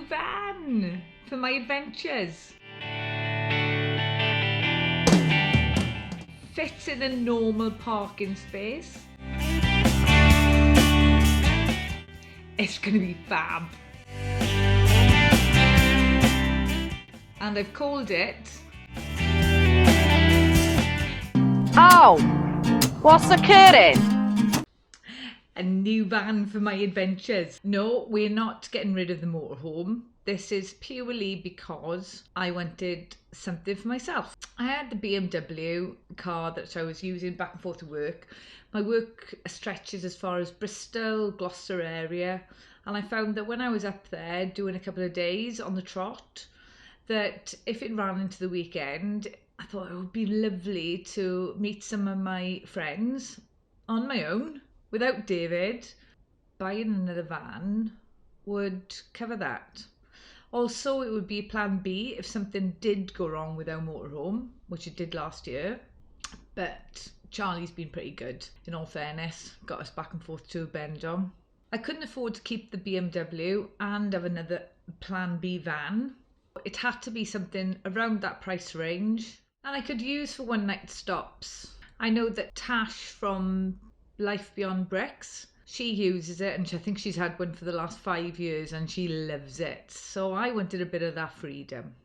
new van for my adventures. Fits in a normal parking space. It's going to be fab. And I've called it... Oh, what's occurring? A new van for my adventures. No, we're not getting rid of the motorhome. This is purely because I wanted something for myself. I had the BMW car that I was using back and forth to work. My work stretches as far as Bristol, Gloucester area, and I found that when I was up there doing a couple of days on the trot, that if it ran into the weekend, I thought it would be lovely to meet some of my friends on my own without David. Buying another van would cover that. Also, it would be plan B if something did go wrong with our motorhome, which it did last year. But Charlie's been pretty good, in all fairness. Got us back and forth to Bendon. I couldn't afford to keep the BMW and have another plan B van. It had to be something around that price range, and I could use for one night stops. I know that Tash from Life Beyond Bricks, she uses it, and I think she's had one for the last 5 years and she loves it. So I wanted a bit of that freedom.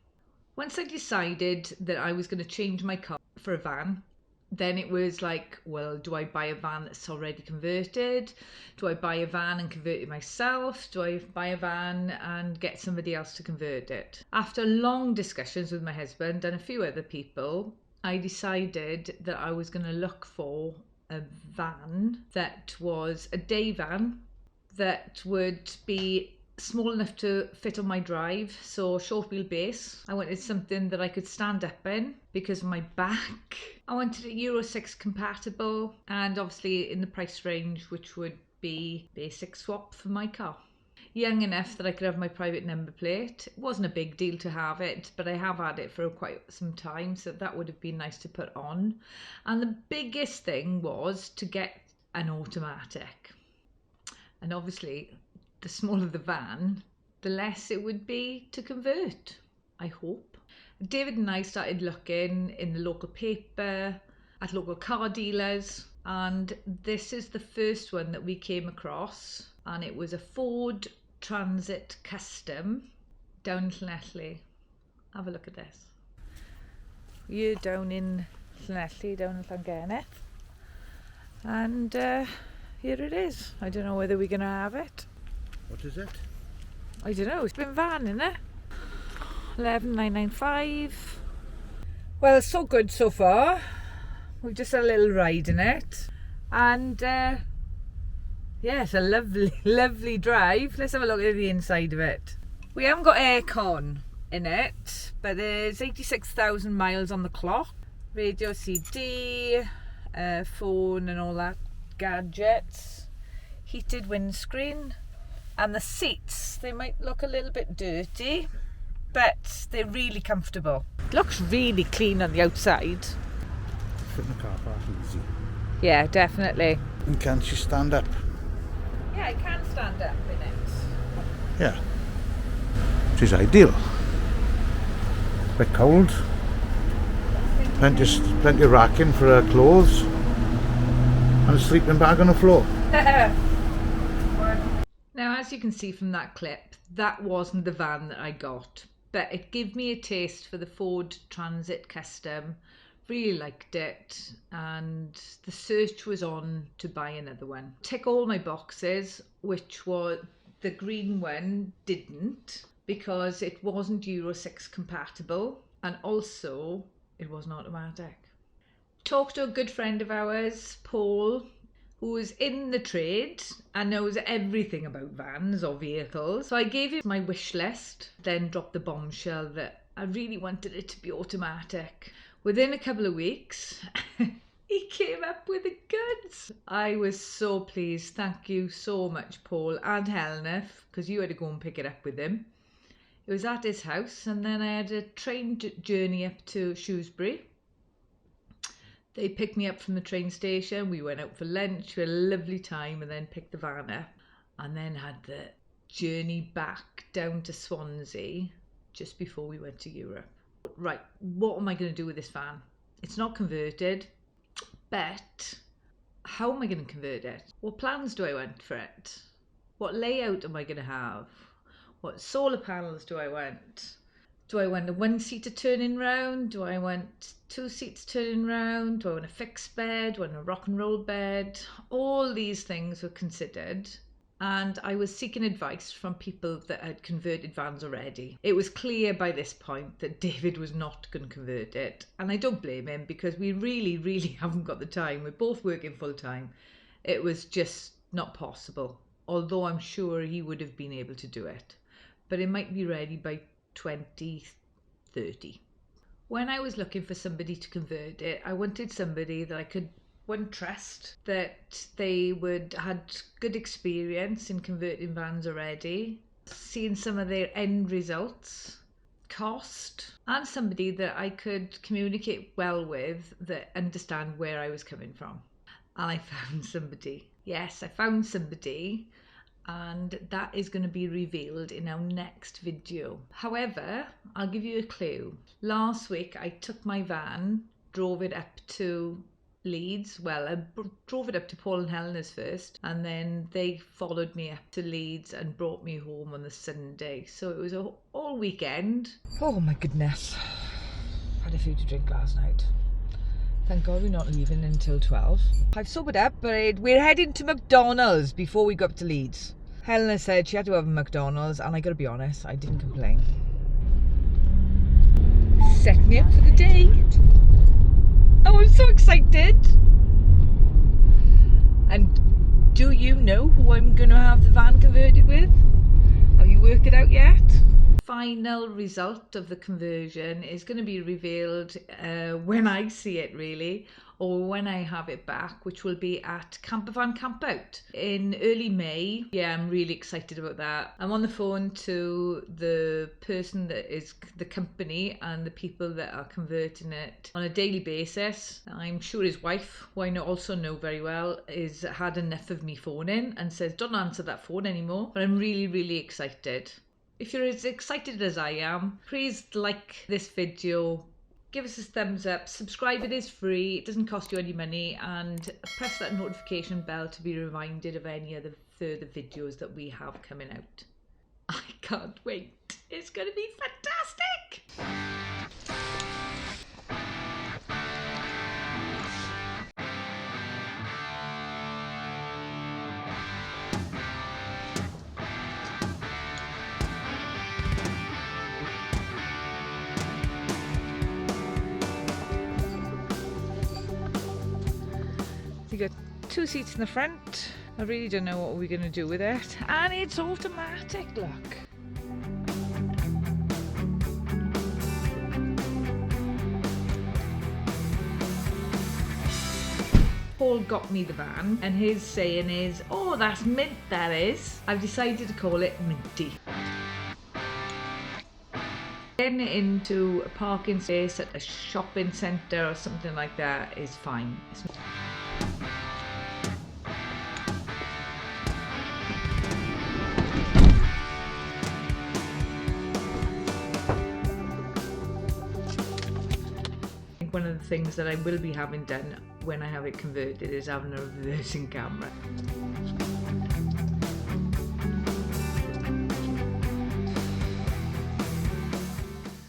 Once I decided that I was going to change my car for a van, then it was like, well, do I buy a van that's already converted? Do I buy a van and convert it myself? Do I buy a van and get somebody else to convert it? After long discussions with my husband and a few other people, I decided that I was going to look for a van that was a day van that would be small enough to fit on my drive, so short wheelbase. I wanted something that I could stand up in because of my back. I wanted it Euro 6 compatible and obviously in the price range, which would be basic swap for my car. Young enough that I could have my private number plate. It wasn't a big deal to have it, but I have had it for quite some time, so that would have been nice to put on. And the biggest thing was to get an automatic. And obviously, the smaller the van, the less it would be to convert, I hope. David and I started looking in the local paper, at local car dealers, and this is the first one that we came across, and it was a Ford Transit Custom down in Llanelli. Have a look at this. We're down in Llanelli, down in Llangennith, and here it is. I don't know whether we're going to have it. What is it? I don't know, it's been van, isn't it? 11,995. Well, so good so far. We've just had a little ride in it. And yeah, it's a lovely, lovely drive. Let's have a look at the inside of it. We haven't got aircon in it, but there's 86,000 miles on the clock. Radio CD, phone and all that gadgets. Heated windscreen. And the seats, they might look a little bit dirty, but they're really comfortable. It looks really clean on the outside. Fit in the car park easy. Yeah, definitely. And can she stand up? Yeah, I can stand up in it. Yeah. Which is ideal. Bit cold. Plenty of racking for her clothes. And a sleeping bag on the floor. Now, as you can see from that clip, that wasn't the van that I got, but it gave me a taste for the Ford Transit Custom. Really liked it, and the search was on to buy another one. Tick all my boxes, which was the green one didn't, because it wasn't Euro 6 compatible, and also it wasn't automatic. Talked to a good friend of ours, Paul, who is in the trade and knows everything about vans or vehicles. So I gave him my wish list, then dropped the bombshell that I really wanted it to be automatic. Within a couple of weeks, he came up with the goods. I was so pleased. Thank you so much, Paul and Helena, because you had to go and pick it up with him. It was at his house, and then I had a train journey up to Shrewsbury. They picked me up from the train station, we went out for lunch, we had a lovely time, and then picked the van up, and then had the journey back down to Swansea just before we went to Europe. Right, what am I going to do with this van? It's not converted, but how am I going to convert it? What plans do I want for it? What layout am I going to have? What solar panels do I want? Do I want a one-seater turning round? Do I want two seats turning round? Do I want a fixed bed? Do I want a rock and roll bed? All these things were considered, and I was seeking advice from people that had converted vans already. It was clear by this point that David was not going to convert it, and I don't blame him because we really haven't got the time. We're both working full time. It was just not possible, although I'm sure he would have been able to do it, but it might be ready by 2030. When I was looking for somebody to convert it, I wanted somebody that I could trust, that they had good experience in converting vans already, seen some of their end results, cost, and somebody that I could communicate well with, that understand where I was coming from. And I found somebody. Yes, I found somebody, and that is going to be revealed in our next video. However, I'll give you a clue. Last week I took my van, drove it up to Leeds. Well, I drove it up to Paul and Helena's first, and then they followed me up to Leeds and brought me home on the Sunday. So it was all weekend. Oh my goodness. Had a few to drink last night. Thank God we're not leaving until 12. I've sobered up, but we're heading to McDonald's before we go up to Leeds. Helena said she had to have a McDonald's, and I gotta be honest, I didn't complain. Set me up for the day. Oh, I'm so excited. And do you know who I'm gonna have the van converted with? Have you worked it out yet? Final result of the conversion is going to be revealed when I see it, really, or when I have it back, which will be at Campervan Campout in early May. Yeah, I'm really excited about that. I'm on the phone to the person that is the company and the people that are converting it on a daily basis. I'm sure his wife, who I also know very well, is had enough of me phoning and says, don't answer that phone anymore. But I'm really excited. If you're as excited as I am, please like this video, give us a thumbs up, subscribe, it is free, it doesn't cost you any money, and press that notification bell to be reminded of any other further videos that we have coming out. I can't wait, it's going to be fantastic! You got two seats in the front. I really don't know what we're going to do with it, and it's automatic, look. Paul got me the van, and his saying is, oh, that's mint, that is. I've decided to call it Minty. Getting it into a parking space at a shopping centre or something like that is fine. One of the things that I will be having done when I have it converted is having a reversing camera.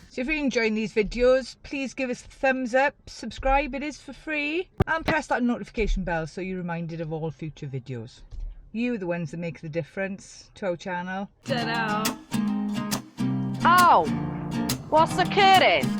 So if you're enjoying these videos, please give us a thumbs up, subscribe, it is for free, and press that notification bell so you're reminded of all future videos. You are the ones that make the difference to our channel. Ta-da! Oh, what's occurring?